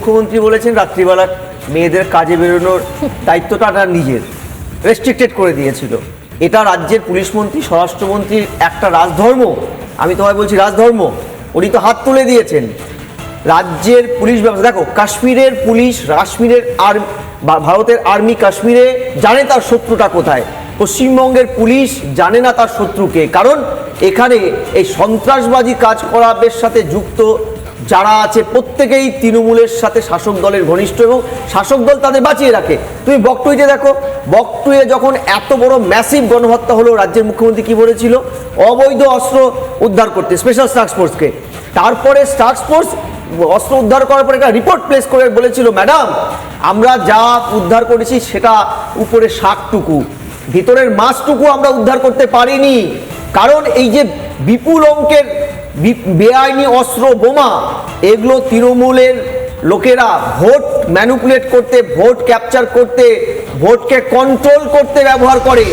মুখ্যমন্ত্রী বলেছেন রাত্রিবেলা মেয়েদের কাজে বেরোনোর দায়িত্বটা তার নিজের, রেস্ট্রিক্টেড করে দিয়েছিল। এটা রাজ্যের পুলিশ মন্ত্রী, স্বরাষ্ট্রমন্ত্রীর একটা রাজধর্ম। আমি তোমায় বলছি রাজধর্ম, উনি তো হাত তুলে দিয়েছেন। রাজ্যের পুলিশ ব্যবস্থা দেখো, কাশ্মীরের পুলিশ, কাশ্মীরের ভারতের আর্মি কাশ্মীরে জানে তার শত্রুটা কোথায়। পশ্চিমবঙ্গের পুলিশ জানে না তার শত্রুকে, কারণ এখানে এই সন্ত্রাসবাদী কাজকলাপের সাথে যুক্ত যারা আছে প্রত্যেকেই তৃণমূলের সাথে শাসক দলের ঘনিষ্ঠ, এবং শাসক দল তাদের বাঁচিয়ে রাখে। তুমি বকটুইতে দেখো, বকটুয়ে যখন এত বড় ম্যাসিভ গণহত্যা হলো, রাজ্যের মুখ্যমন্ত্রী কি বলেছিল? অবৈধ অস্ত্র উদ্ধার করতে স্পেশাল টাস্ক ফোর্সকে। তারপরে টাস্ক ফোর্স অস্ত্র উদ্ধার করার পরে একটা রিপোর্ট প্লেস করে বলেছিল, ম্যাডাম আমরা যা উদ্ধার করেছি সেটা উপরে শাকটুকু, ভিতরের মাছটুকু আমরা উদ্ধার করতে পারিনি। কারণ এই যে বিপুল অঙ্কের বেআইনি অস্ত্র বোমা, এগুলো তৃণমূলের লোকেরা ভোট ম্যানিপুলেট করতে, ভোট ক্যাপচার করতে, ভোটকে কন্ট্রোল করতে ব্যবহার করে।